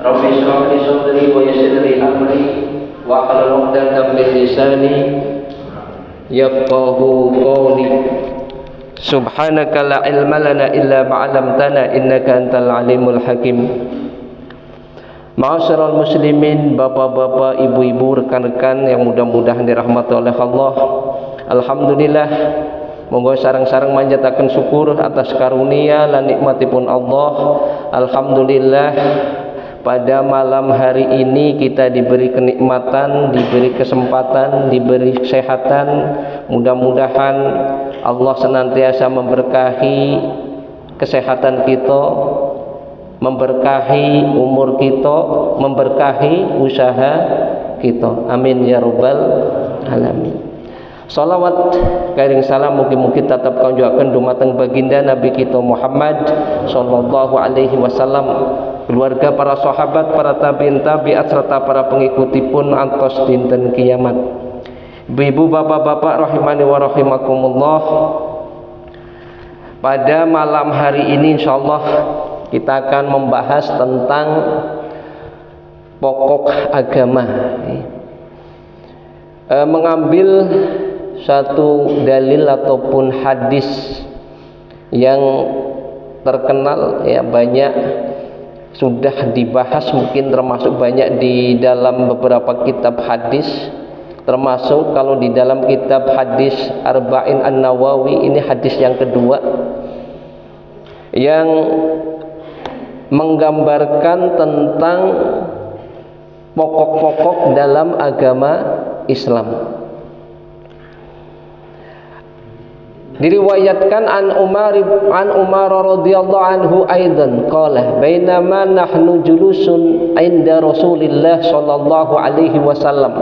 Rabbi shrah li sadri wa yassir li amri wa hlul 'uqdatam min lisani yafqahu qawli. Subhanaka la ilma lana illa ma 'allamtana innaka antal alimul hakim. Ma'asyiral muslimin, bapak-bapak, ibu-ibu, rekan-rekan yang mudah-mudahan dirahmati oleh Allah. Alhamdulillah, monggo sareng-sareng manjataken syukur atas karunia lan nikmatipun Allah. Alhamdulillah, pada malam hari ini kita diberi kenikmatan, diberi kesempatan, diberi kesehatan. Mudah-mudahan Allah senantiasa memberkahi kesehatan kita, memberkahi umur kita, memberkahi usaha kita. Amin ya rabbal alamin. Salawat kairing salam mugi-mugi tetap kanjuaken dumateng baginda Nabi kita Muhammad sallallahu alaihi wasallam, keluarga, para sahabat, para tabi'in tabi'at serta para pengikutipun antos dinten kiamat. Ibu-ibu, bapak-bapak rahimani wa rahimakumullah. Pada malam hari ini insyaallah kita akan membahas tentang pokok agama. Mengambil satu dalil ataupun hadis yang terkenal, ya, banyak sudah dibahas, mungkin termasuk banyak di dalam beberapa kitab hadis, termasuk kalau di dalam kitab hadis Arba'in An-Nawawi, ini hadis yang kedua yang menggambarkan tentang pokok-pokok dalam agama Islam. Diriwayatkan an Umar radhiyallahu anhu aidan qala bainama nahnu julusun inda Rasulillah sallallahu alaihi wasallam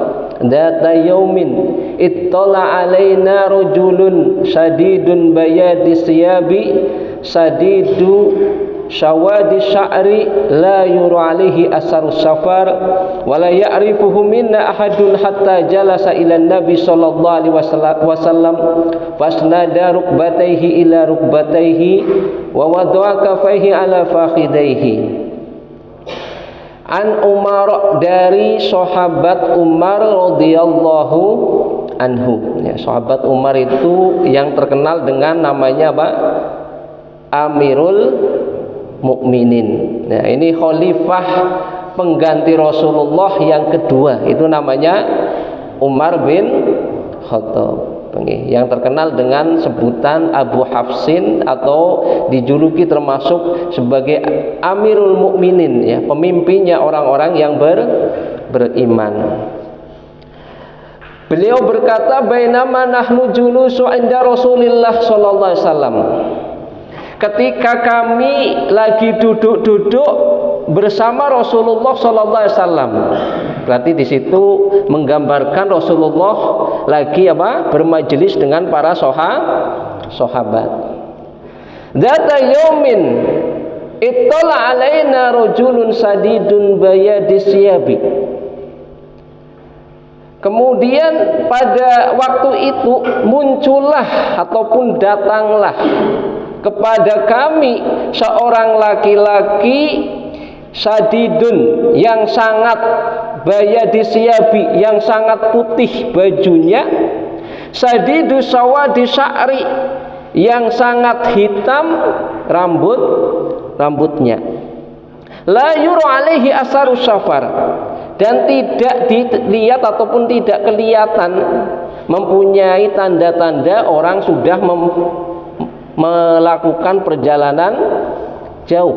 data yaumin ittala alaina rajulun shadidun bayadi siyabi shadidu syawadi sya'ri la yura alaihi asarus safar wa la ya'rifuhu minna ahadun hatta jalasa ila nabi sallallahu alaihi wasallam fasnada rukbatayhi ila rukbatayhi wa wada'a kafaihi ala fakhidaihi. An Umar, dari sahabat Umar radhiyallahu anhu, ya, sahabat Umar itu yang terkenal dengan namanya apa? Amirul Mukminin. Nah, ini khalifah pengganti Rasulullah yang kedua, itu namanya Umar bin Khattab, yang terkenal dengan sebutan Abu Hafsin atau dijuluki termasuk sebagai Amirul Mukminin, ya, pemimpinnya orang-orang yang beriman. Beliau berkata, bainama nahnu julusu inda Rasulillah sallallahu alaihi wasallam, ketika kami lagi duduk-duduk bersama Rasulullah sallallahu alaihi wasallam. Berarti di situ menggambarkan Rasulullah lagi apa? Bermajelis dengan para sahabat. Dzata yaumin ittala alaina rajulun sadidun bayadi siyabi. Kemudian pada waktu itu muncullah ataupun datanglah kepada kami seorang laki-laki sadidun, yang sangat bayadi siyabi, yang sangat putih bajunya, sadidu sawadi sya'ri, yang sangat hitam rambutnya, la yura alaihi asarus safar, dan tidak dilihat ataupun tidak kelihatan mempunyai tanda-tanda orang sudah melakukan perjalanan jauh.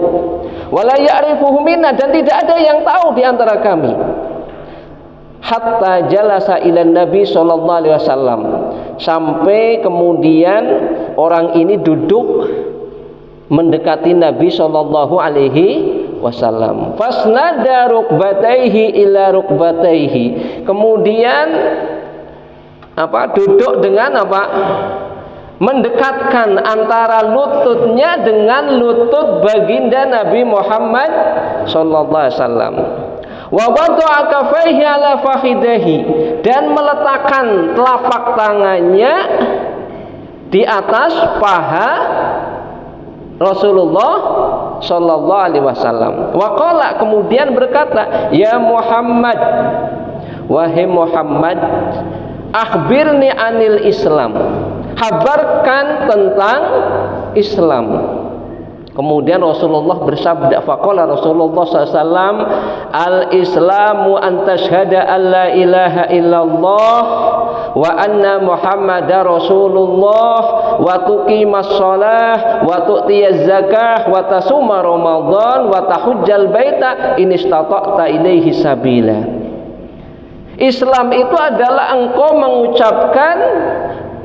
Wala ya'rifuhu minna, dan tidak ada yang tahu di antara kami. Hatta jalasa ilan Nabi sallallahu alaihi wasallam, sampai kemudian orang ini duduk mendekati Nabi sallallahu alaihi wasallam. Fasnada rukbataihi ila rukbataihi, kemudian duduk dengan mendekatkan antara lututnya dengan lutut baginda Nabi Muhammad sallallahu alaihi wasallam. Wa wada'a kafaihi ala fakhidaihi, dan meletakkan telapak tangannya di atas paha Rasulullah sallallahu alaihi wasallam. Wa qala, kemudian berkata, ya Muhammad, wahai Muhammad, akhbirni anil Islam, kabarkan tentang Islam. Kemudian Rasulullah bersabda, faqala Rasulullah SAW, al-Islamu an tashhada an la ilaha illallah wa anna Muhammadar Rasulullah wa tuqimas shalah wa tu'tiyaz zakah wa tasuma Ramadan wa tahujjal baita in istata'ta ilaihi sabila. Islam itu adalah engkau mengucapkan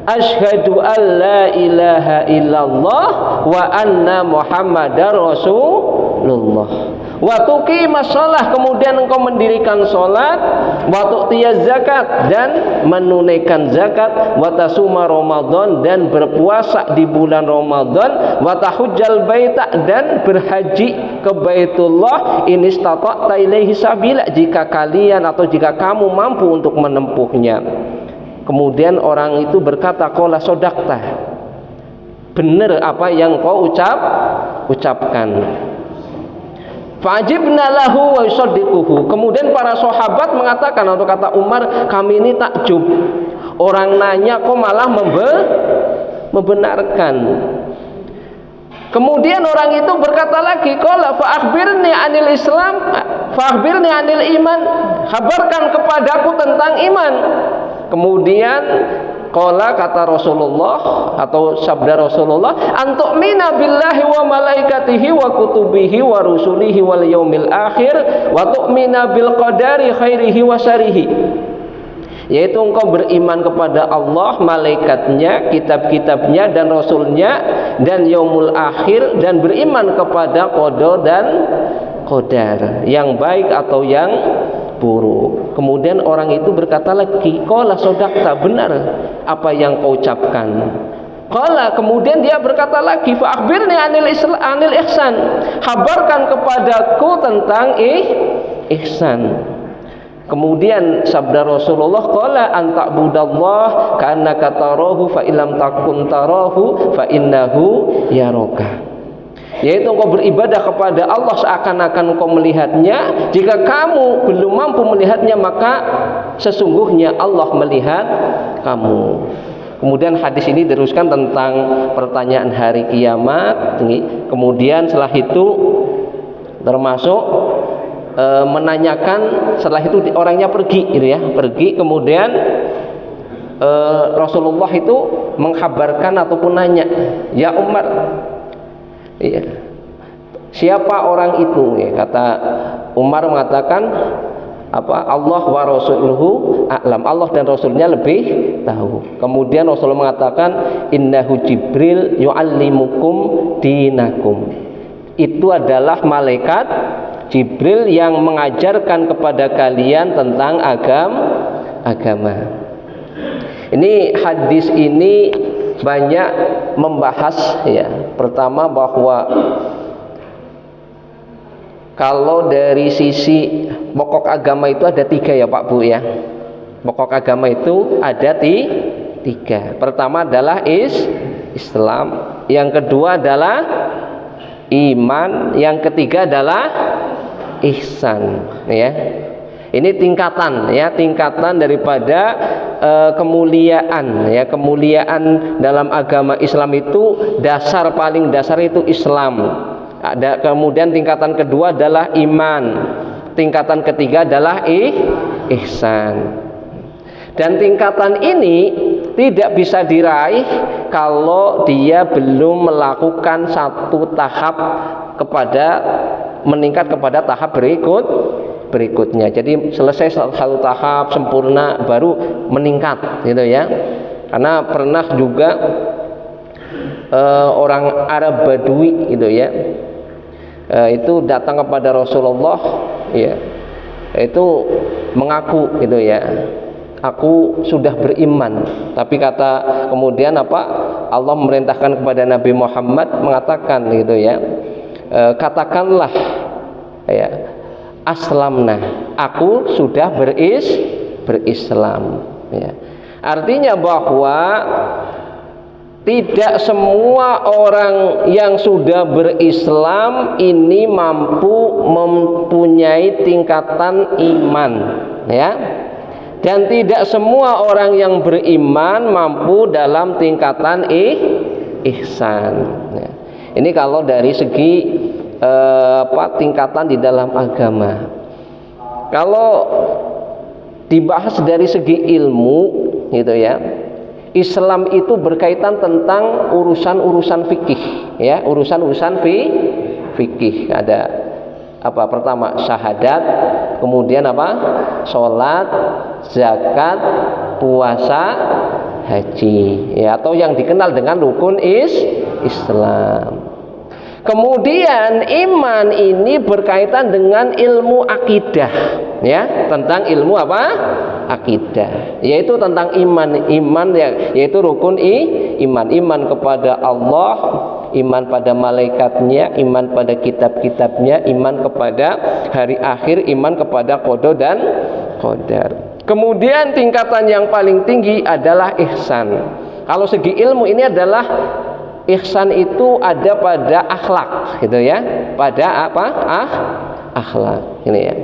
asyhadu an la ilaha illallah wa anna Muhammadar Rasulullah wa tuqimas shalah, kemudian engkau mendirikan salat, wa tu'tiyaz zakat, dan menunaikan zakat, wa tasuma Ramadan, dan berpuasa di bulan Ramadan, wa tahujjal baita, dan berhaji ke Baitullah, in istata'ta ilaihi sabila, jika kalian atau jika kamu mampu untuk menempuhnya. Kemudian orang itu berkata, qala sodakta, benar apa yang kau ucapkan. Fa'ajibna lahu wa yusaddiquhu. Kemudian para sahabat mengatakan, atau kata Umar, kami ini takjub, orang nanya kok malah membenarkan. Kemudian orang itu berkata lagi, qala fa'akhbirni anil Islam, fa'akhbirni anil iman, kabarkan kepadaku tentang iman. Kemudian qala, kata Rasulullah atau sabda Rasulullah, antu'mina billahi wa malaikatihi wa kutubihi wa rusulihi wal yaumil akhir wa tu'mina bil qadari khairihi wa syarihi. Yaitu engkau beriman kepada Allah, malaikatnya, kitab-kitabnya, dan rasulnya, dan yaumul akhir, dan beriman kepada qada dan qadar, yang baik atau yang buruk. Kemudian orang itu berkata lagi, qala sodakta, benar apa yang kau ucapkan. Qala, kemudian dia berkata lagi, fa akhbirni anil ihsan, kabarkan kepadaku tentang ihsan. Kemudian sabda Rasulullah, qala anta'budallah ka'annaka tarahu fa illam takun tarahu fa innahu yaraka. Yaitu engkau beribadah kepada Allah seakan-akan engkau melihatnya. Jika kamu belum mampu melihatnya, maka sesungguhnya Allah melihat kamu. Kemudian hadis ini diteruskan tentang pertanyaan hari kiamat. Kemudian setelah itu termasuk menanyakan, setelah itu orangnya pergi gitu ya, pergi. Kemudian Rasulullah itu mengkabarkan ataupun nanya, ya Umar, iya, siapa orang itu? Ya, kata Umar mengatakan apa? Allah wa rasuluhu a'lam, Allah dan rasulnya lebih tahu. Kemudian Rasulullah mengatakan, innahu Jibril yu'allimukum dinakum. Itu adalah malaikat Jibril yang mengajarkan kepada kalian tentang agama. Ini hadis ini banyak membahas ya. Pertama, bahwa kalau dari sisi pokok agama itu ada 3 ya Pak Bu ya. Pokok agama itu ada 3. Pertama adalah Islam, yang kedua adalah iman, yang ketiga adalah ihsan ya. Ini tingkatan ya, tingkatan daripada kemuliaan ya. Kemuliaan dalam agama Islam itu dasar, paling dasar itu Islam. Ada, kemudian tingkatan kedua adalah iman, tingkatan ketiga adalah ihsan. Dan tingkatan ini tidak bisa diraih kalau dia belum melakukan satu tahap kepada meningkat kepada tahap berikutnya. Jadi selesai satu tahap sempurna baru meningkat gitu ya. Karena pernah juga orang Arab Badui gitu ya, itu datang kepada Rasulullah ya, itu mengaku gitu ya, aku sudah beriman. Tapi kata kemudian apa, Allah memerintahkan kepada Nabi Muhammad mengatakan gitu ya, katakanlah ya, aslamna, aku sudah berislam ya. Artinya bahwa tidak semua orang yang sudah berislam ini mampu mempunyai tingkatan iman, ya. Dan tidak semua orang yang beriman mampu dalam tingkatan ihsan. Ya. Ini kalau dari segi tingkatan di dalam agama. Kalau dibahas dari segi ilmu, gitu ya. Islam itu berkaitan tentang urusan-urusan fikih, ya, urusan-urusan fikih. Ada apa? Pertama syahadat, kemudian apa? Sholat, zakat, puasa, haji, ya, atau yang dikenal dengan rukun Islam. Kemudian iman ini berkaitan dengan ilmu akidah, ya, tentang ilmu apa? Akidah, yaitu tentang iman ya, yaitu rukun iman kepada Allah, iman pada malaikatnya, iman pada kitab-kitabnya, iman kepada hari akhir, iman kepada qada dan qadar. Kemudian tingkatan yang paling tinggi adalah ihsan. Kalau segi ilmu ini adalah ihsan itu ada pada akhlak, gitu ya, pada apa? Akhlak ini ya.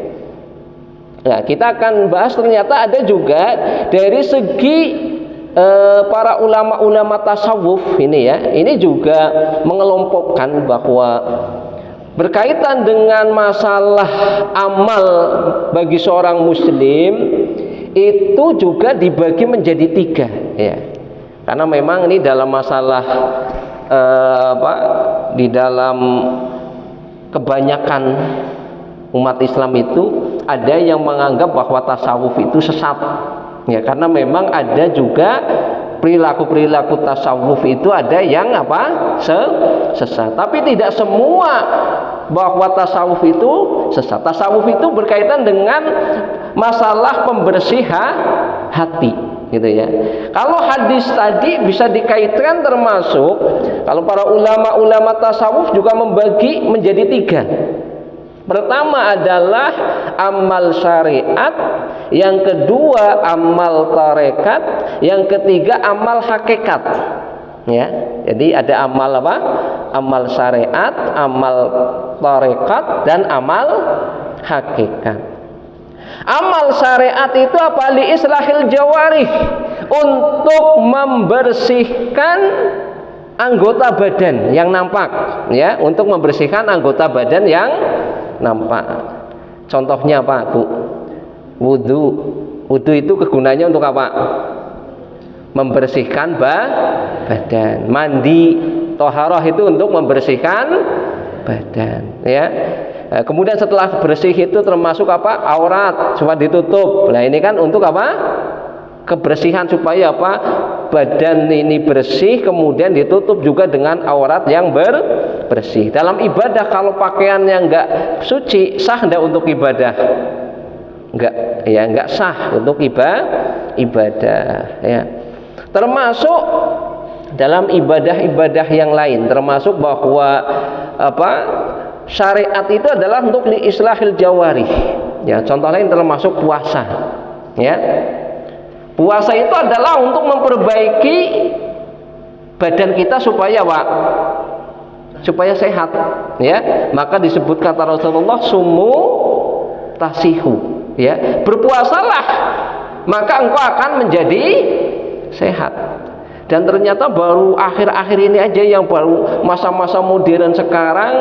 Nah, kita akan bahas ternyata ada juga dari segi para ulama-ulama tasawuf ini ya. Ini juga mengelompokkan bahwa berkaitan dengan masalah amal bagi seorang muslim itu juga dibagi menjadi 3 ya. Karena memang ini dalam masalah di dalam kebanyakan umat Islam itu ada yang menganggap bahwa tasawuf itu sesat, ya, karena memang ada juga perilaku tasawuf itu ada yang apa? Sesat. Tapi tidak semua bahwa tasawuf itu sesat. Tasawuf itu berkaitan dengan masalah pembersihan hati, gitu ya. Kalau hadis tadi bisa dikaitkan termasuk, kalau para ulama tasawuf juga membagi menjadi 3. Pertama adalah amal syariat, yang kedua amal tarekat, yang ketiga amal hakikat. Ya, jadi ada amal apa? Amal syariat, amal tarekat, dan amal hakikat. Amal syariat itu apa? Li islahil jawarih, untuk membersihkan anggota badan yang nampak, ya, untuk membersihkan anggota badan yang nampak. Contohnya apa, Bu? Wudu itu kegunaannya untuk apa? Membersihkan badan. Mandi, toharoh itu untuk membersihkan badan, ya. Kemudian setelah bersih itu termasuk apa? Aurat, supaya ditutup. Nah, ini kan untuk apa? Kebersihan, supaya apa? Badan ini bersih, kemudian ditutup juga dengan aurat yang bersih. Dalam ibadah, kalau pakaiannya enggak suci, sah enggak untuk ibadah? Enggak, ya, enggak sah untuk ibadah, ya. Termasuk dalam ibadah-ibadah yang lain, termasuk bahwa apa? Syariat itu adalah untuk li islahil jawarih. Ya, contoh lain termasuk puasa, ya. Puasa itu adalah untuk memperbaiki badan kita supaya apa? Supaya sehat, ya. Maka disebut kata Rasulullah, sumu tasihu, ya. Berpuasalah, maka engkau akan menjadi sehat. Dan ternyata baru akhir-akhir ini aja, yang baru masa-masa modern sekarang,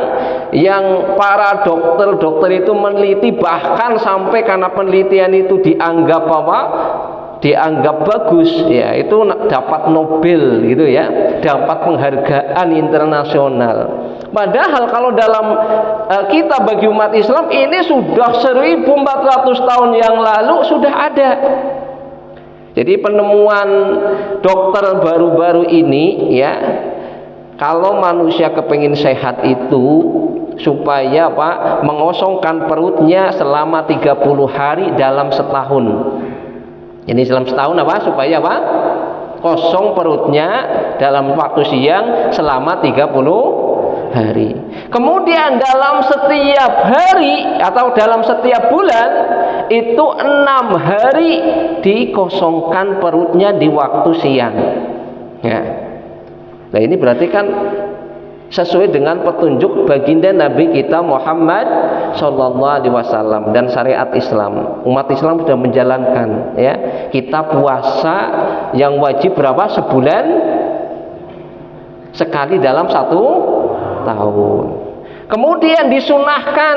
yang para dokter itu meneliti, bahkan sampai karena penelitian itu dianggap apa? Dianggap bagus, ya, itu dapat Nobel, gitu ya, dapat penghargaan internasional. Padahal kalau dalam kita bagi umat Islam ini sudah 1400 tahun yang lalu sudah ada. Jadi penemuan dokter baru-baru ini, ya, kalau manusia kepingin sehat itu supaya apa? Mengosongkan perutnya selama 30 hari dalam setahun. Ini dalam setahun apa? Supaya apa? Kosong perutnya dalam waktu siang selama 30 hari. Kemudian dalam setiap hari atau dalam setiap bulan itu 6 hari dikosongkan perutnya di waktu siang, ya. Nah ini berarti kan sesuai dengan petunjuk baginda Nabi kita Muhammad Sallallahu Alaihi Wasallam dan syariat Islam. Umat Islam sudah menjalankan, ya. Kita puasa yang wajib berapa? Sebulan sekali dalam 1 tahun. Kemudian disunahkan,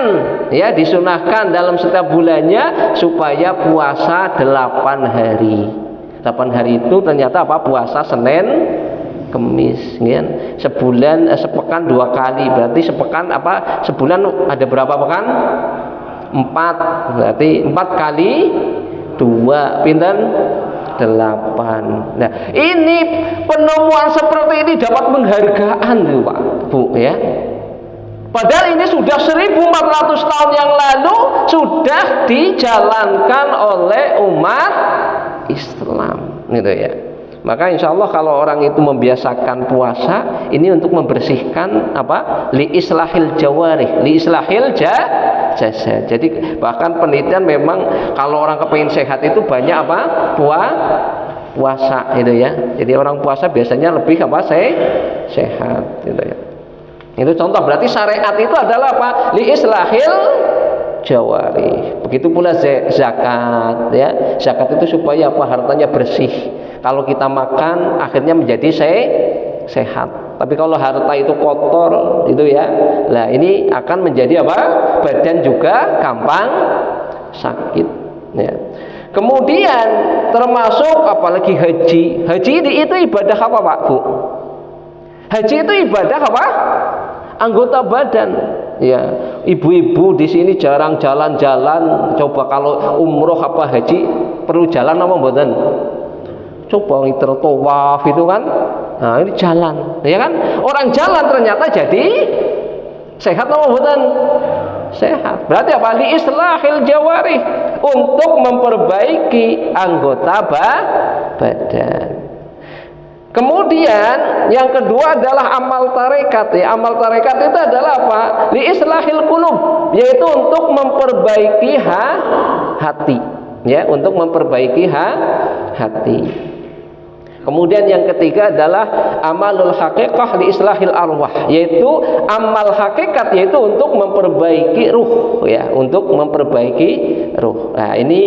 ya, disunahkan dalam setiap bulannya supaya puasa 8 hari. 8 hari itu ternyata apa? Puasa Senin, Kemis, ya. Sepekan 2 kali, berarti sepekan apa? Sebulan ada berapa pekan? 4, berarti 4 kali 2, pinten? 8. Nah, ini penemuan seperti ini dapat penghargaan loh Pak, Bu, ya. Padahal ini sudah 1400 tahun yang lalu sudah dijalankan oleh umat Islam, gitu ya. Maka insya Allah kalau orang itu membiasakan puasa ini untuk membersihkan apa? Li islahil jawarih, li islahil jasad. Jadi bahkan penelitian memang kalau orang kepingin sehat itu banyak apa? Puasa itu ya. Jadi orang puasa biasanya lebih apa? Sehat gitu ya. Itu contoh, berarti syariat itu adalah apa? Li islahil jawari. Begitu pula zakat, ya. Zakat itu supaya apa? Hartanya bersih. Kalau kita makan akhirnya menjadi sehat. Tapi kalau harta itu kotor itu ya, nah ini akan menjadi apa? Badan juga gampang sakit, ya. Kemudian termasuk apalagi haji. Haji itu ibadah apa Pak, Bu? Haji itu ibadah apa? Anggota badan. Ya, ibu-ibu di sini jarang jalan-jalan. Coba kalau umroh apa haji perlu jalan apa mboten? Coba ngiter tawaf itu kan. Nah, ini jalan, ya kan? Orang jalan ternyata jadi sehat apa mboten? Sehat. Berarti apa? Li islahil jawarih, untuk memperbaiki anggota badan. Kemudian yang kedua adalah amal tarekat, ya. Amal tarekat itu adalah apa? Li islahil qulub, yaitu untuk memperbaiki hati, ya, untuk memperbaiki hati. Kemudian yang ketiga adalah amalul haqiqah li islahil arwah, yaitu amal hakikat, yaitu untuk memperbaiki ruh, ya, untuk memperbaiki ruh. Nah, ini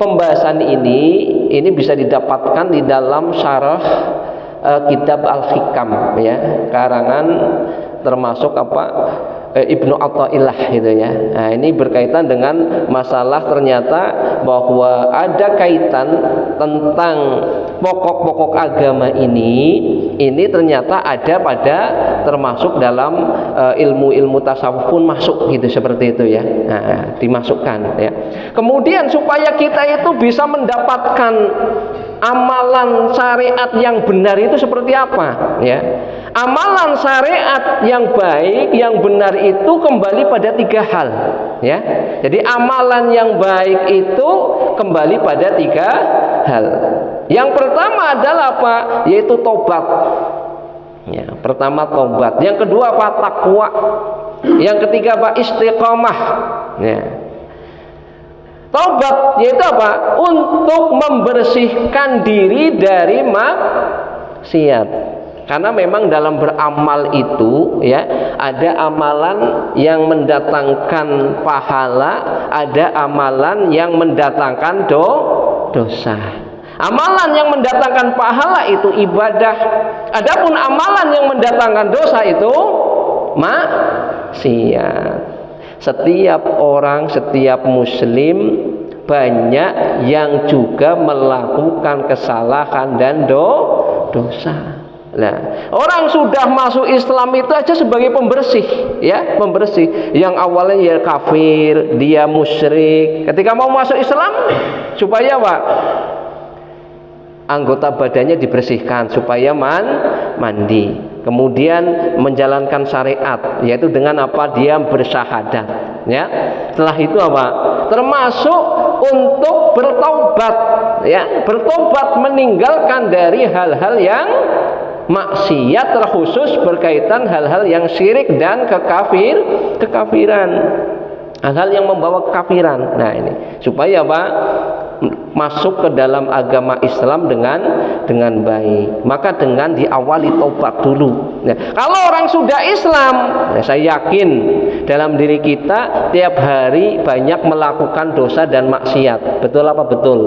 pembahasan ini bisa didapatkan di dalam syarah kitab Al-Hikam, ya, karangan termasuk apa? Ibnu Athaillah gitu ya. Nah, ini berkaitan dengan masalah ternyata bahwa ada kaitan tentang pokok-pokok agama ini ternyata ada pada termasuk dalam ilmu-ilmu tasawuf pun masuk gitu, seperti itu ya. Nah, dimasukkan ya. Kemudian supaya kita itu bisa mendapatkan amalan syariat yang benar itu seperti apa ya? Amalan syariat yang baik, yang benar itu kembali pada 3 hal, ya. Jadi amalan yang baik itu kembali pada 3 hal. Yang pertama adalah apa? Yaitu tobat. Ya, pertama tobat. Yang kedua apa? Takwa. Yang ketiga apa? Istiqomah. Ya. Tobat yaitu apa? Untuk membersihkan diri dari maksiat. Karena memang dalam beramal itu ya, ada amalan yang mendatangkan pahala, ada amalan yang mendatangkan dosa. Amalan yang mendatangkan pahala itu ibadah. Adapun amalan yang mendatangkan dosa itu maksiat. Setiap orang, setiap muslim banyak yang juga melakukan kesalahan dan dosa. Nah, orang sudah masuk Islam itu aja sebagai pembersih, ya, pembersih. Yang awalnya ya kafir, dia musyrik. Ketika mau masuk Islam, supaya apa? Anggota badannya dibersihkan, supaya mandi. Kemudian menjalankan syariat, yaitu dengan apa? Dia bersyahadat, ya. Setelah itu apa? Termasuk untuk bertobat, ya, bertobat meninggalkan dari hal-hal yang maksiat, terkhusus berkaitan hal-hal yang syirik dan kekafiran, hal-hal yang membawa kekafiran. Nah, ini supaya apa? masuk ke dalam agama Islam dengan baik, maka dengan diawali tobat dulu. Nah, kalau orang sudah Islam, nah, saya yakin dalam diri kita tiap hari banyak melakukan dosa dan maksiat. Betul apa betul?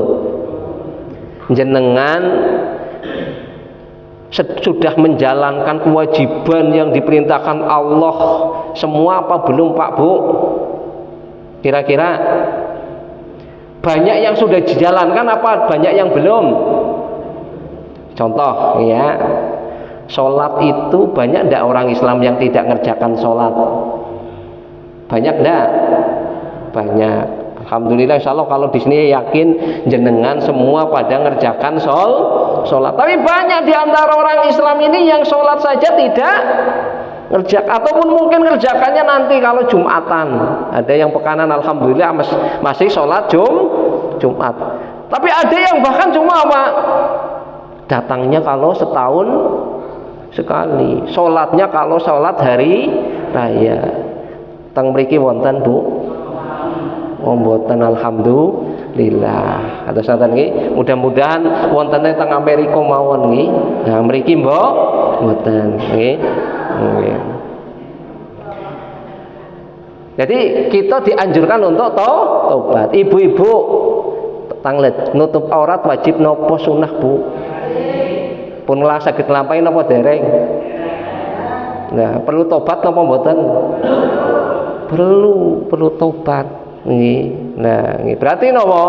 Jenengan sudah menjalankan kewajiban yang diperintahkan Allah semua apa belum Pak Bu? Kira-kira banyak yang sudah dijalankan apa banyak yang belum? Contoh ya, sholat itu banyak enggak orang Islam yang tidak ngerjakan sholat? Banyak enggak? Banyak. Alhamdulillah, insya Allah kalau di sini yakin jenengan semua pada ngerjakan sholat. Tapi banyak di antara orang Islam ini yang sholat saja tidak ngerjakan, ataupun mungkin ngerjakannya nanti kalau Jumatan. Ada yang pekanan alhamdulillah masih sholat Jumat. Tapi ada yang bahkan cuma apa? Datangnya kalau setahun sekali, sholatnya kalau sholat hari raya. Teng mriki wonten Bu? Oh mboten, alhamdulillah. Atus saten nggih, mudah-mudahan wonten teng Amerika mawon nggih. Nah mriki mboten nggih. Nggih. Jadi kita dianjurkan untuk tobat. Ibu-ibu tanglet nutup aurat wajib napa sunah Bu? Pun lah saged nglampahi napa dereng? Nah, perlu tobat napa mboten? Perlu tobat. Nggih. Nah, nggih berarti napa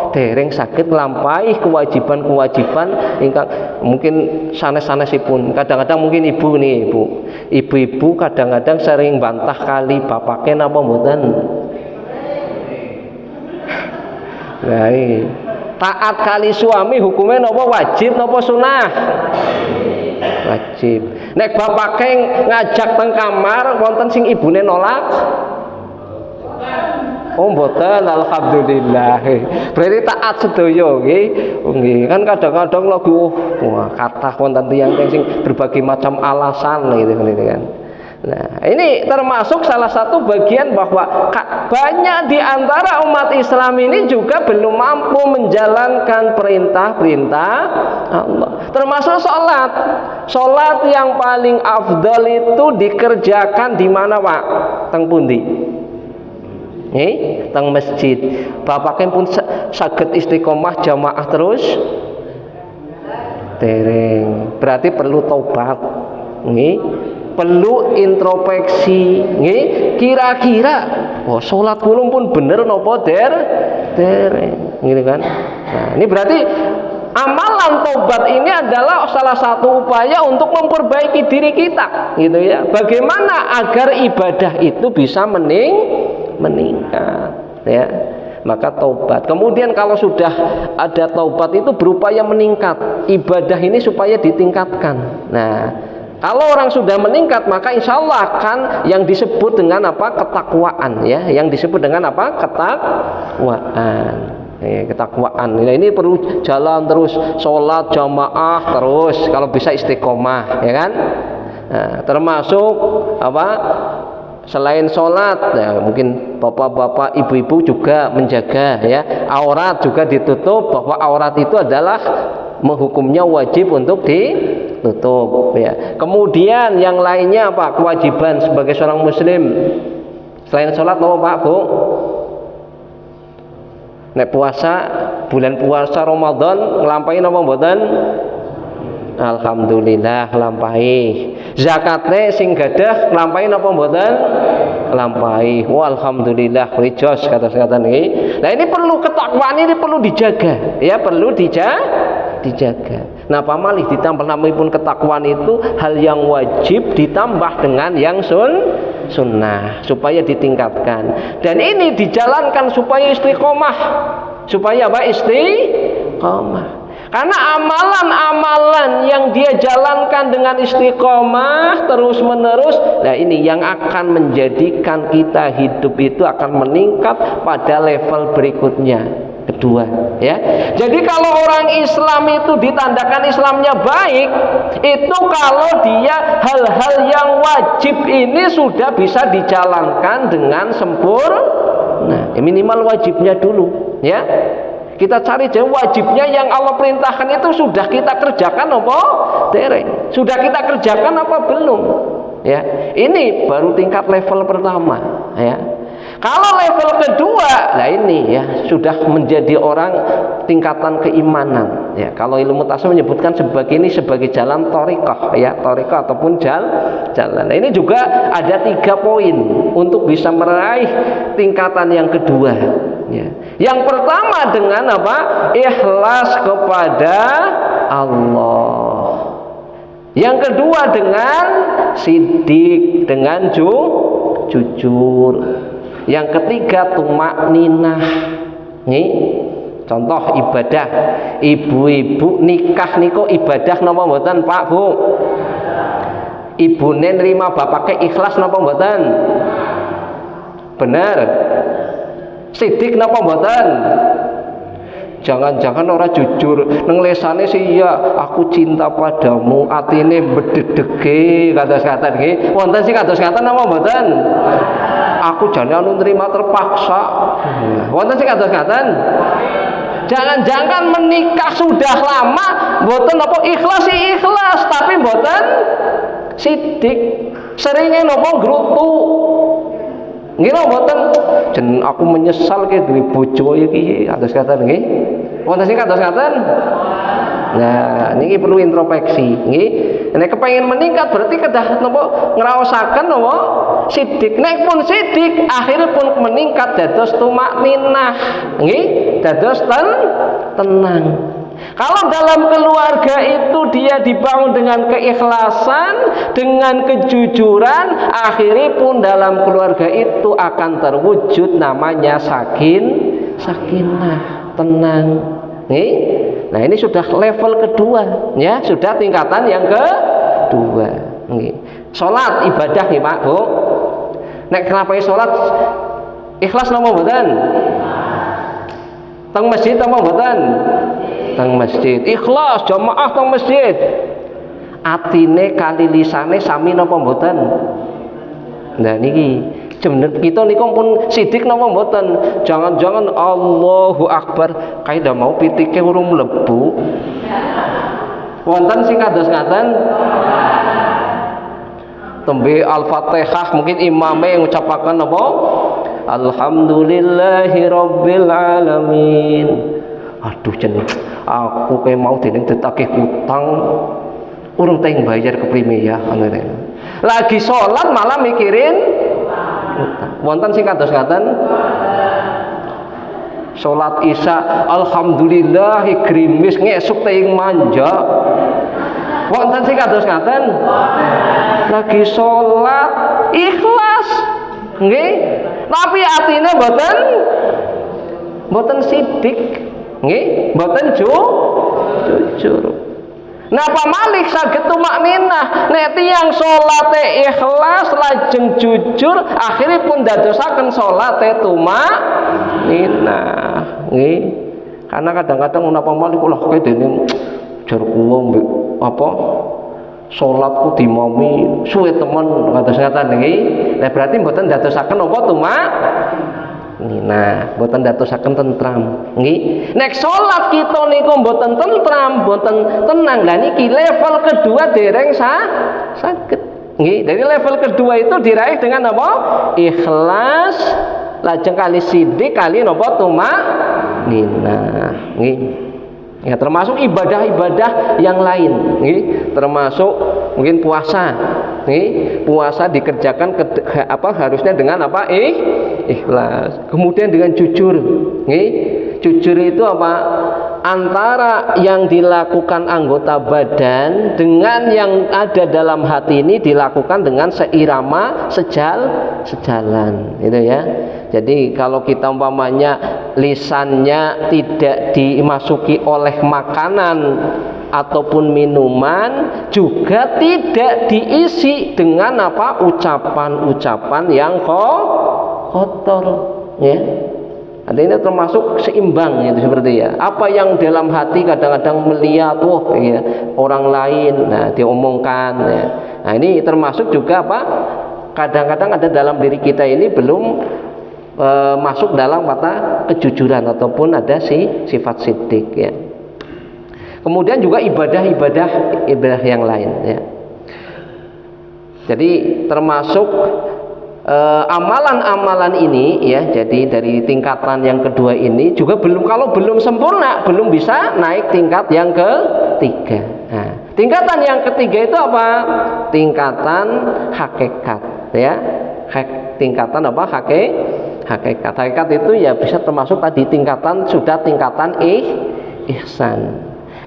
dereng saged nglampahi kewajiban-kewajiban ingkang mungkin sanes-sanesipun. Kadang-kadang mungkin ibu-ibu kadang-kadang sering bantah kali bapaknya napa mboten. Nah, taat kali suami hukumnya napa wajib napa sunah? Wajib. Nek bapaknya ngajak teng kamar wonten sing ibune nolak? Oh mboten, alhamdulillah. Berarti taat sedaya nggih. Nggih, kan kadang-kadang lagi wah kathah wonten tiyang sing berbagai macam alasan gitu kan. Nah, ini termasuk salah satu bagian bahwa banyak di antara umat Islam ini juga belum mampu menjalankan perintah-perintah Allah. Termasuk sholat. Sholat yang paling afdal itu dikerjakan di mana, Pak? Teng pundi? Teng masjid. Bapaknya pun saged istiqomah jamaah terus dereng. Berarti perlu taubat. Perlu introspeksi. Kira-kira salat kula pun bener napa dereng. Gitu kan. Nah, ini berarti amalan taubat ini adalah salah satu upaya untuk memperbaiki diri kita, gitu ya. Bagaimana agar ibadah itu bisa meningkat, ya. Maka taubat. Kemudian kalau sudah ada taubat itu berupaya meningkat. Ibadah ini supaya ditingkatkan. Nah, kalau orang sudah meningkat maka insya Allah akan yang disebut dengan apa? Ketakwaan, ya. Yang disebut dengan apa? Ketakwaan. Ketakwaan. Nah, ini perlu jalan terus, sholat jamaah terus, kalau bisa istiqomah, ya kan? Nah, termasuk apa? Selain sholat, ya, mungkin bapak-bapak, ibu-ibu juga menjaga, ya, aurat juga ditutup, bahwa aurat itu adalah menghukumnya wajib untuk ditutup, ya. Kemudian yang lainnya apa? Kewajiban sebagai seorang muslim selain sholat apa Pak Bu? Nek puasa, bulan puasa Ramadan nglampahi napa mboten? Alhamdulillah nglampahi. Zakate sing gadah nglampahi napa mboten? Nglampahi. Wah, alhamdulillah rijos kata-kata niki. Nah, ini perlu ketakwaan, ini perlu dijaga, ya, perlu dijaga. Nah, pamalih ditambah namipun ketakwaan itu hal yang wajib ditambah dengan yang sunnah supaya ditingkatkan. Dan ini dijalankan supaya istiqomah. Supaya apa? Istiqomah. Karena amalan-amalan yang dia jalankan dengan istiqomah terus menerus, nah ini yang akan menjadikan kita hidup itu akan meningkat pada level berikutnya. Kedua, ya. Jadi kalau orang Islam itu ditandakan Islamnya baik, itu kalau dia hal-hal yang wajib ini sudah bisa dijalankan dengan sempurna. Nah, minimal wajibnya dulu, ya. Kita cari jalan wajibnya yang Allah perintahkan itu sudah kita kerjakan apa? Dereng. Sudah kita kerjakan apa belum? Ya, ini baru tingkat level pertama. Ya, kalau level kedua, nah ini ya sudah menjadi orang tingkatan keimanan. Ya, kalau ilmu tasawuf menyebutkan sebagai ini sebagai jalan thariqah, ya thariqah ataupun jalan. Nah, ini juga ada 3 poin untuk bisa meraih tingkatan yang kedua. Ya. Yang pertama dengan apa? Ikhlas kepada Allah. Yang kedua dengan sidik, dengan jujur. Yang ketiga tumakninah. Nih, contoh ibadah. Ibu-ibu nikah niku ibadah napa mboten, Pak, Bu? Ibune nrima bapake ikhlas napa mboten? Bener. Sidik napa mboten? Jangan-jangan orang jujur nang lesane sih ya aku cinta padamu, atine bededege kados-katen nggih. Wonten sing kados-katen napa mboten? Aku jane anu nrima terpaksa. Wonten sing kados-katen? Jangan-jangan menikah sudah lama mboten apa ikhlas tapi mboten sidik. Seringe napa ngrutu. Nggih mboten jen aku menyesal ke duwe bojo iki kados-katen nggih. Wonten sing kados-katen? Nah, niki perlu introspeksi nggih. Nek kepengin meningkat berarti kedah napa ngraosaken napa sidik. Nek pun sidik akhirnya pun meningkat dados tumakninah nggih, dados tenang. Kalau dalam keluarga itu dia dibangun dengan keikhlasan, dengan kejujuran, akhirnya pun dalam keluarga itu akan terwujud namanya sakinah, tenang. Nih, nah ini sudah level kedua, ya sudah tingkatan yang kedua. Nih, sholat ibadah nih Pak Bu. Nek kenapa sholat ikhlas nama mboten? Teng masjid nama mboten? Teng masjid ikhlas jamaah teng masjid, atine kali lisane sami napa mboten? Nah niki bener kita niku pun sidik napa mboten? Jangan-jangan Allahu Akbar kaida mau pitike urung mlebu. Wonten sing kados ngaten? Tembe Al-Fatihah mungkin imame ngucapaken napa? Alhamdulillahirabbil alamin. Aduh jeneng aku kayak mau dening ditagih utang urung teng bayar keprime ya ngene. Lagi sholat malah mikirin utang. Wonten sing kados ngaten? Sholat Isya alhamdulillah grimis ngesuk teng manja. Wonten sing kados ngaten? Lagi sholat ikhlas nggih, tapi atine mboten sidik. Nggih, mboten jujur. Napa malih saged tumakninah nek tiyang salate ikhlas lajeng jujur akhirnya pun dadosaken salate tumakninah. Nggih. Karena kadang-kadang napa malih kula kedene jar kula mbek apa salatku dimami suwe temen kados ngaten nggih. Lah berarti mboten dadosaken apa nah, mboten dadosaken tentram, nggih. Nek salat kita niku mboten tentram, mboten tenang. Lah niki level kedua dereng saged. Nggih, dari level kedua itu diraih dengan apa? Ikhlas, lajeng kali sidik kali napa tumakninah. Nggih. Ya termasuk ibadah-ibadah yang lain, nggih. Termasuk mungkin puasa. Nggih, puasa dikerjakan harusnya dengan apa? Ikhlas. Kemudian dengan jujur. Nggih. Jujur itu apa? Antara yang dilakukan anggota badan dengan yang ada dalam hati ini dilakukan dengan seirama, sejalan, gitu ya. Jadi kalau kita umpamanya lisannya tidak dimasuki oleh makanan ataupun minuman, juga tidak diisi dengan apa? Ucapan-ucapan yang kotor, ya. Artinya termasuk seimbang itu seperti ya. Apa yang dalam hati kadang-kadang melihat ya, orang lain, nah diomongkan ya. Nah ini termasuk juga apa? Kadang-kadang ada dalam diri kita ini belum masuk dalam kata kejujuran ataupun ada sifat siddiq ya. Kemudian juga ibadah yang lain ya. Jadi termasuk amalan-amalan ini ya, jadi dari tingkatan yang kedua ini juga kalau belum sempurna, belum bisa naik tingkat yang ketiga. Nah, tingkatan yang ketiga itu apa? Tingkatan hakikat ya. Tingkatan apa? Hakikat. Hakikat itu ya bisa termasuk tadi tingkatan ihsan.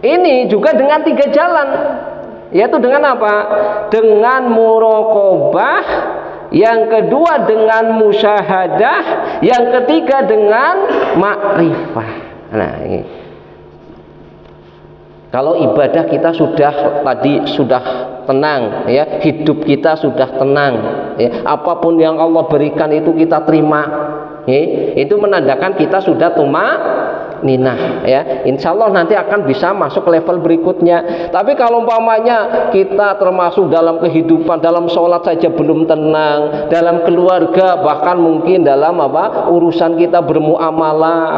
Ini juga dengan 3 jalan, yaitu dengan apa? Dengan muraqabah, yang kedua dengan musyahadah, yang ketiga dengan makrifah. Nah, ini. Kalau ibadah kita sudah tenang ya, hidup kita sudah tenang ya, apapun yang Allah berikan itu kita terima ya, itu menandakan kita sudah tumaninah ya. Insya Allah nanti akan bisa masuk level berikutnya. Tapi kalau umpamanya kita termasuk dalam kehidupan, dalam sholat saja belum tenang, dalam keluarga, bahkan mungkin dalam urusan kita bermuamalah,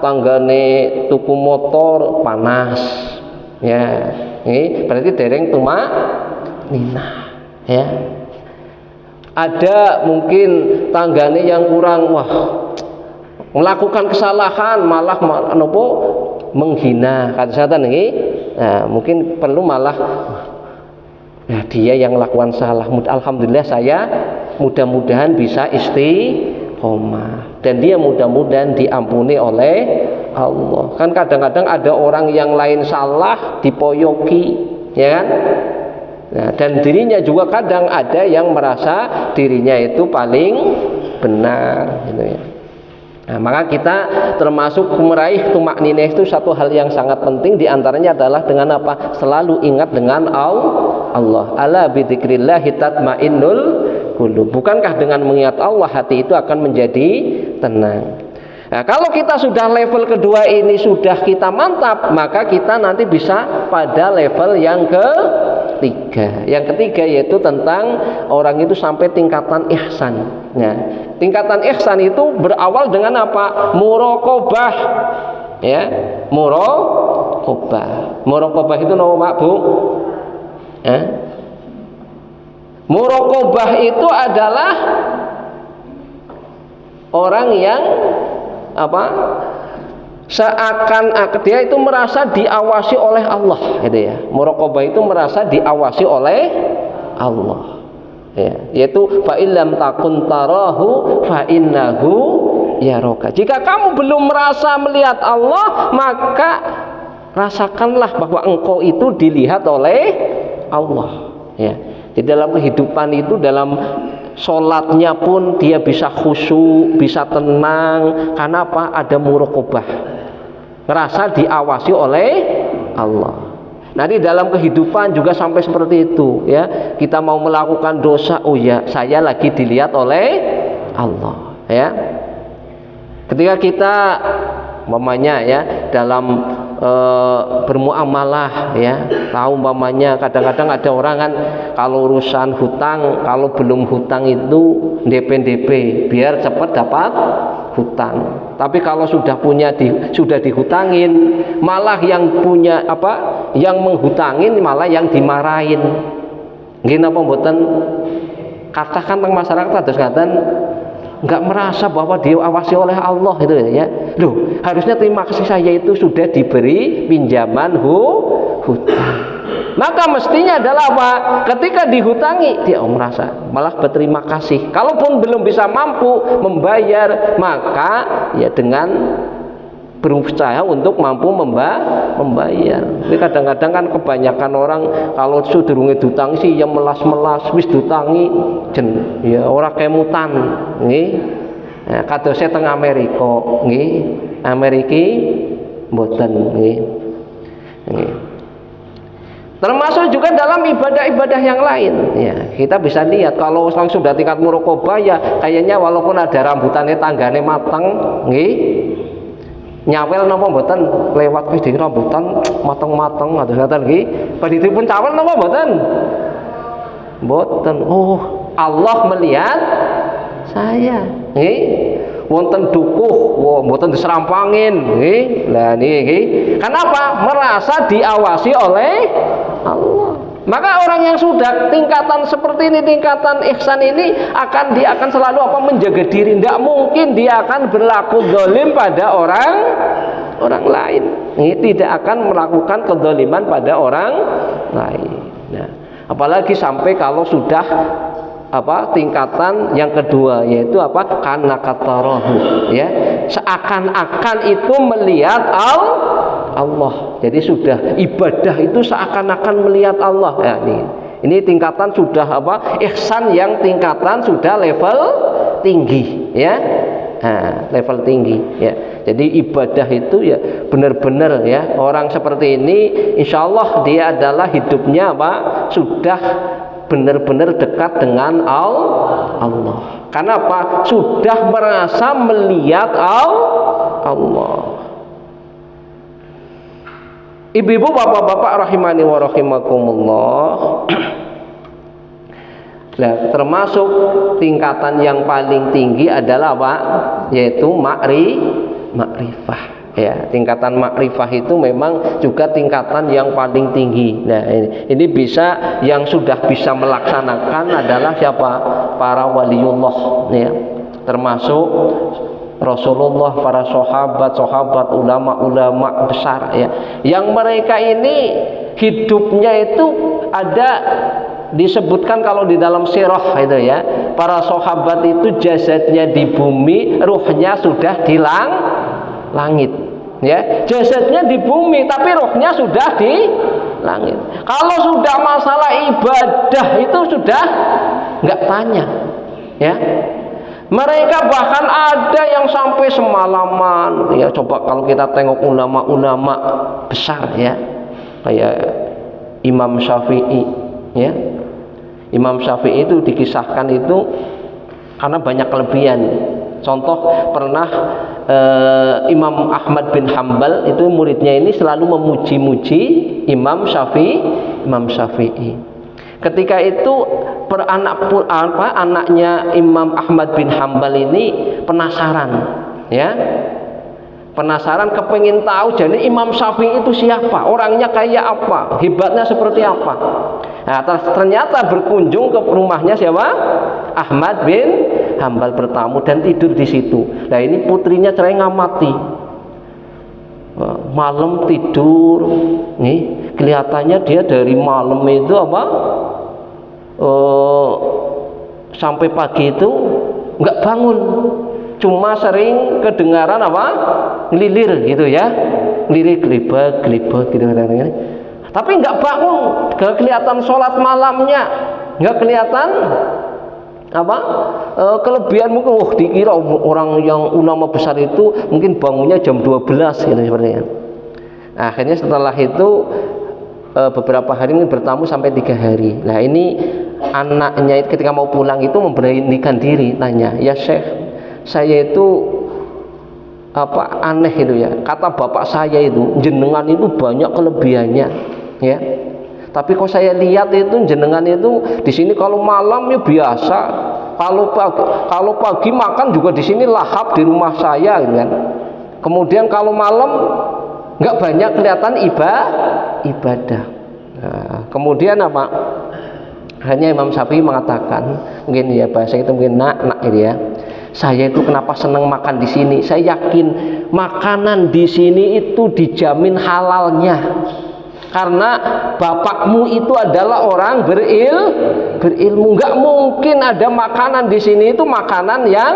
tanggane tuku motor panas ya, ini berarti dereng tumaninah ya. Ada mungkin tanggane yang kurang, melakukan kesalahan malah menghina kata ini. Nah, mungkin perlu malah dia yang lakukan salah, alhamdulillah saya mudah-mudahan bisa istiqomah dan dia mudah-mudahan diampuni oleh Allah. Kan kadang-kadang ada orang yang lain salah dipoyoki ya kan. Nah, dan dirinya juga kadang ada yang merasa dirinya itu paling benar gitu ya. Nah, maka kita termasuk meraih tumakninah itu satu hal yang sangat penting, diantaranya adalah dengan apa? Selalu ingat dengan Allah. Ala bidzikrillah tatmainnul qulub. Bukankah dengan mengingat Allah hati itu akan menjadi tenang? Nah, kalau kita sudah level kedua ini sudah kita mantap, maka kita nanti bisa pada level yang ketiga. Yang ketiga yaitu tentang orang itu sampai tingkatan ihsan. Nah, tingkatan ihsan itu berawal dengan apa? Muraqabah. Ya, muraqabah. Muraqabah itu nama Pak Bu? Muraqabah itu adalah orang yang seakan dia itu merasa diawasi oleh Allah gitu ya. Muraqabah itu merasa diawasi oleh Allah ya, yaitu fa illam takun tarahu fa innahu yaraka. Jika kamu belum merasa melihat Allah, maka rasakanlah bahwa engkau itu dilihat oleh Allah ya. Di dalam kehidupan itu, dalam sholatnya pun dia bisa khusyuk, bisa tenang. Karena apa? Ada muraqabah, ngerasa diawasi oleh Allah. Nah, di dalam kehidupan juga sampai seperti itu ya. Kita mau melakukan dosa, oh ya saya lagi dilihat oleh Allah ya. Ketika kita umpamanya ya dalam bermuamalah ya, tahu umpamanya kadang-kadang ada orang kan kalau urusan hutang, kalau belum hutang itu DP biar cepat dapat hutang. Tapi kalau sudah sudah dihutangin, malah yang punya yang menghutangin malah yang dimarahin. Nggih napa mboten? Katakan teng masyarakat terus ngaten nggak merasa bahwa diawasi oleh Allah itu ya. Loh, harusnya terima kasih saya itu sudah diberi pinjaman hutang. Maka mestinya adalah apa? Ketika dihutangi dia merasa malah berterima kasih. Kalaupun belum bisa mampu membayar, maka ya dengan berusaha untuk mampu membayar. Tapi kadang-kadang kan kebanyakan orang kalau sudurunge dutangi sih ya melas-melas, wis dutangi jen ya ora kemutan nggih. Nah, kadose teng Amerika nggih. Amerika mboten nggih. Nggih. Termasuk juga dalam ibadah-ibadah yang lain ya. Kita bisa lihat kalau langsung sudah tingkat muraqabah ya kayaknya walaupun ada rambutannya tanggane mateng nggih. Nyawel napa mboten lewat wis di rambutan mateng-mateng atus ngaten nggih. Badhipun cawel napa mboten? Mboten. Oh, Allah melihat saya. Nggih. wonten dukuh, mboten diserampangin, nggih. Lah niki. Kenapa? Merasa diawasi oleh Allah. Maka orang yang sudah tingkatan seperti ini, tingkatan ihsan ini dia akan selalu menjaga diri. Tidak mungkin dia akan berlaku zalim pada orang lain. Ini tidak akan melakukan kezaliman pada orang lain. Nah, apalagi sampai kalau sudah tingkatan yang kedua, yaitu kana katarahu, ya, seakan-akan itu melihat Allah. Jadi sudah ibadah itu seakan-akan melihat Allah. Ya, ini tingkatan sudah ihsan yang tingkatan sudah level tinggi, ya. Nah, level tinggi, ya. Jadi ibadah itu ya benar-benar, ya, orang seperti ini insya Allah dia adalah hidupnya sudah benar-benar dekat dengan Allah. Karena sudah merasa melihat Allah. Ibu-ibu, bapak-bapak rahimani wa rahimakumullah. Nah, termasuk tingkatan yang paling tinggi adalah yaitu makrifah. Ya, tingkatan makrifah itu memang juga tingkatan yang paling tinggi. Nah, ini bisa yang sudah bisa melaksanakan adalah siapa? Para waliullah, ya. Termasuk Rasulullah, para sahabat, ulama-ulama besar, ya. Yang mereka ini hidupnya itu ada disebutkan kalau di dalam sirah itu, ya. Para sahabat itu jasadnya di bumi, ruhnya sudah di langit, ya. Jasadnya di bumi tapi ruhnya sudah di langit. Kalau sudah masalah ibadah itu sudah nggak tanya, ya. Mereka bahkan ada yang sampai semalaman, ya. Coba kalau kita tengok ulama-ulama besar, ya, kayak Imam Syafi'i, ya. Imam Syafi'i itu dikisahkan itu karena banyak kelebihan. Contoh pernah Imam Ahmad bin Hambal itu muridnya ini selalu memuji-muji Imam Syafi'i. Ketika itu anaknya Imam Ahmad bin Hambal ini penasaran, ya. Penasaran, kepengin tahu jadi Imam Syafi'i itu siapa, orangnya kayak apa, hebatnya seperti apa. Nah, ternyata berkunjung ke rumahnya siapa? Ahmad bin Hambal bertamu dan tidur di situ. Nah, ini putrinya cerai ngamati. Malam tidur, nih kelihatannya dia dari malam itu sampai pagi itu nggak bangun, cuma sering kedengaran ngelilir gitu, ya, ngelilir gelibet gitu kadang-kadang. Tapi nggak bangun, nggak kelihatan sholat malamnya, nggak kelihatan kelebihan. Mungkin dikira orang yang ulama besar itu mungkin bangunnya jam 12 gitu sepertinya. Nah, akhirnya setelah itu beberapa hari ini bertamu sampai 3 hari. Nah, ini anaknya ketika mau pulang itu memberanikan diri, tanya, ya Syekh, saya itu aneh itu, ya. Kata bapak saya itu jenengan itu banyak kelebihannya, ya. Tapi kok saya lihat itu jenengan itu di sini kalau malam ya biasa, kalau pagi makan juga di sini lahap di rumah saya, gitu kan. Kemudian kalau malam nggak banyak kelihatan ibadah. Nah, kemudian hanya Imam Syafi'i mengatakan, mungkin ya bahasa itu mungkin nak gitu, ya. Saya itu kenapa senang makan di sini? Saya yakin makanan di sini itu dijamin halalnya. Karena bapakmu itu adalah orang berilmu. Nggak mungkin ada makanan di sini itu makanan yang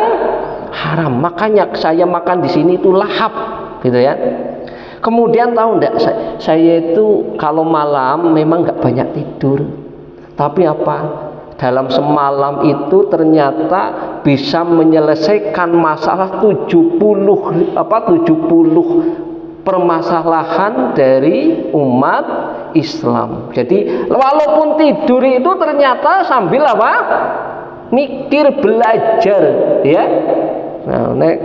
haram. Makanya saya makan di sini itu lahap, gitu, ya. Kemudian tahu enggak, saya itu kalau malam memang nggak banyak tidur. Tapi dalam semalam itu ternyata bisa menyelesaikan masalah 70 permasalahan dari umat Islam. Jadi walaupun tidur itu ternyata sambil mikir, belajar, ya. Nah, nek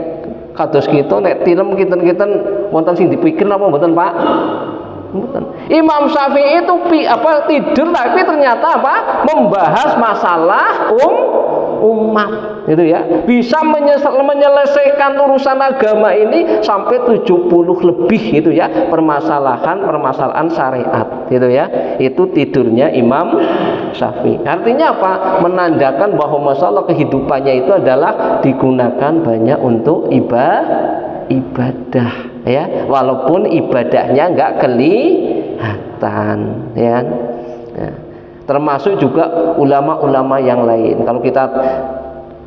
kados kita nek film kinten-kinten wonten sing dipikir napa mboten, Pak? Mboten. Imam Syafi'i itu tidur tapi ternyata membahas masalah umat, gitu ya. Bisa menyelesaikan urusan agama ini sampai 70 lebih, gitu ya, permasalahan syariat, gitu ya. Itu tidurnya Imam Syafi'i. Artinya apa? Menandakan bahwa masalah kehidupannya itu adalah digunakan banyak untuk ibadah, ya, walaupun ibadahnya enggak kelihatan, ya. Nah, termasuk juga ulama-ulama yang lain. Kalau kita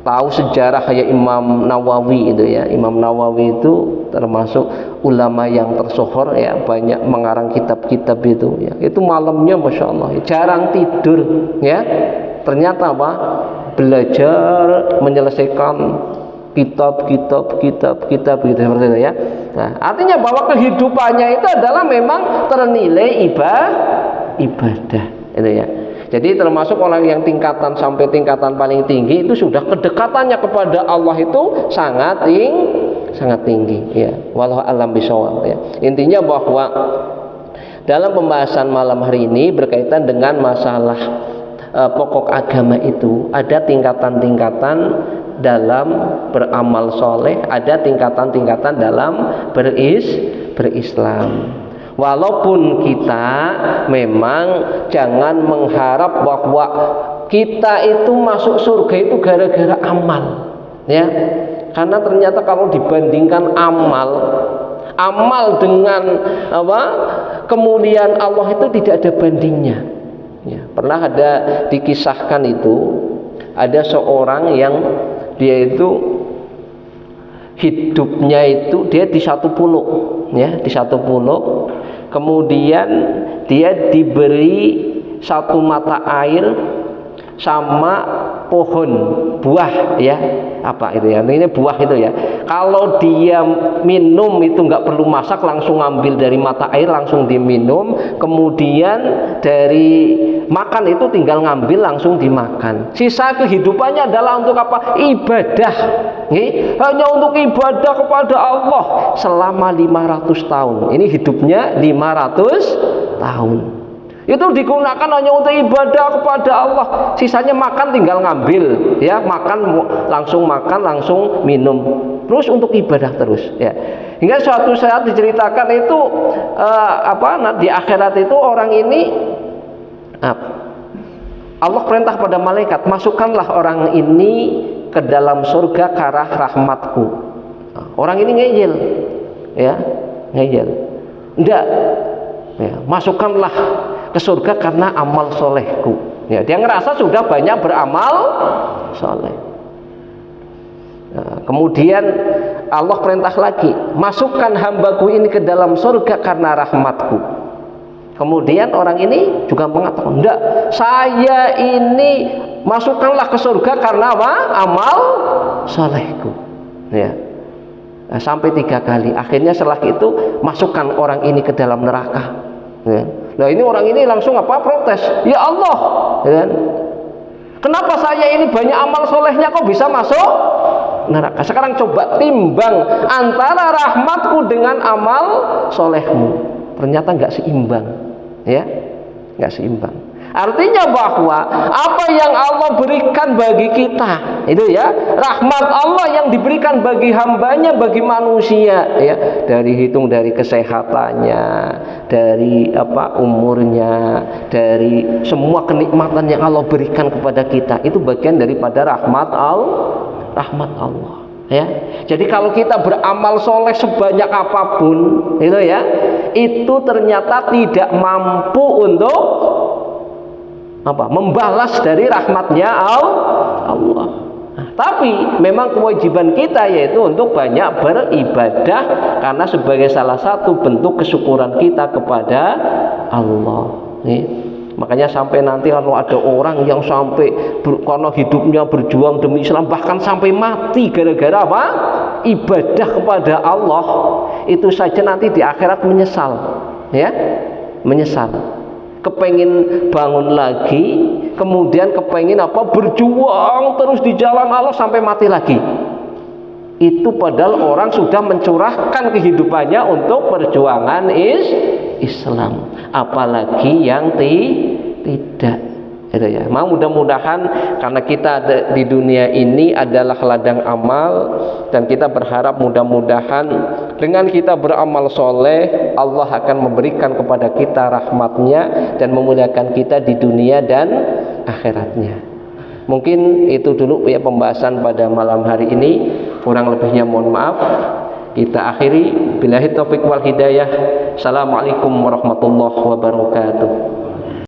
tahu sejarah kayak Imam Nawawi itu, ya, Imam Nawawi itu termasuk ulama yang tersohor, ya, banyak mengarang kitab-kitab itu, ya. Itu malamnya masya Allah jarang tidur, ya. Ternyata apa? Belajar menyelesaikan kitab gitu seperti itu, ya. Nah, artinya bahwa kehidupannya itu adalah memang ternilai ibadah, itu ya. Jadi termasuk orang yang tingkatan sampai tingkatan paling tinggi itu sudah kedekatannya kepada Allah itu sangat tinggi, ya. Wallahu a'lam bishawab, ya. Intinya bahwa dalam pembahasan malam hari ini berkaitan dengan masalah pokok agama itu ada tingkatan-tingkatan dalam beramal soleh, ada tingkatan-tingkatan dalam berislam. Walaupun kita memang jangan mengharap bahwa kita itu masuk surga itu gara-gara amal, ya. Karena ternyata kalau dibandingkan amal dengan apa? Kemuliaan Allah itu tidak ada bandingnya. Ya, pernah ada dikisahkan itu ada seorang yang dia itu hidupnya itu dia di satu pulau, ya, di satu pulau. Kemudian dia diberi satu mata air sama pohon buah, ya, apa itu ya, ini buah itu ya. Kalau dia minum itu nggak perlu masak, langsung ngambil dari mata air langsung diminum. Kemudian dari makan itu tinggal ngambil langsung dimakan. Sisa kehidupannya adalah untuk apa? Ibadah, hanya untuk ibadah kepada Allah selama 500 tahun. Ini hidupnya 500 tahun. Itu digunakan hanya untuk ibadah kepada Allah. Sisanya makan tinggal ngambil, ya, langsung makan langsung minum, terus untuk ibadah terus, ya. Hingga suatu saat diceritakan itu di akhirat itu orang ini Allah perintah pada malaikat, masukkanlah orang ini ke dalam surga karena rahmatku. Orang ini ngeyel, ya, ngeyel. Enggak, ya, masukkanlah ke surga karena amal solehku, ya. Dia ngerasa sudah banyak beramal soleh. Nah, kemudian Allah perintah lagi, masukkan hambaku ini ke dalam surga karena rahmatku. Kemudian orang ini juga mengatakan, enggak, saya ini masukkanlah ke surga karena apa? Amal solehku, ya. Nah, sampai 3 kali. Akhirnya setelah itu masukkan orang ini ke dalam neraka, ya. Nah, ini orang ini langsung protes, ya Allah, ya, kenapa saya ini banyak amal solehnya kok bisa masuk neraka? Sekarang coba timbang antara rahmatku dengan amal solehmu, ternyata nggak seimbang, ya, nggak seimbang. Artinya bahwa apa yang Allah berikan bagi kita itu, ya, rahmat Allah yang diberikan bagi hambanya, bagi manusia, ya, dari kesehatannya, dari umurnya, dari semua kenikmatan yang Allah berikan kepada kita, itu bagian daripada rahmat Allah, ya. Jadi kalau kita beramal soleh sebanyak apapun itu, ya, itu ternyata tidak mampu untuk membalas dari rahmatnya Allah. Nah, tapi memang kewajiban kita yaitu untuk banyak beribadah, karena sebagai salah satu bentuk kesyukuran kita kepada Allah, nih. Makanya sampai nanti kalau ada orang yang sampai karena hidupnya berjuang demi Islam, bahkan sampai mati gara-gara ibadah kepada Allah, itu saja nanti di akhirat menyesal, ya, menyesal. Kepengen bangun lagi, kemudian kepengen berjuang terus di jalan Allah sampai mati lagi. Itu padahal orang sudah mencurahkan kehidupannya untuk perjuangan Islam, apalagi yang tidak, Gitu ya. Mudah-mudahan karena kita ada di dunia ini adalah ladang amal, dan kita berharap mudah-mudahan dengan kita beramal soleh, Allah akan memberikan kepada kita rahmatnya dan memuliakan kita di dunia dan akhiratnya. Mungkin itu dulu ya pembahasan pada malam hari ini. Kurang lebihnya mohon maaf. Kita akhiri. Billahi taufiq wal hidayah. Assalamualaikum warahmatullahi wabarakatuh.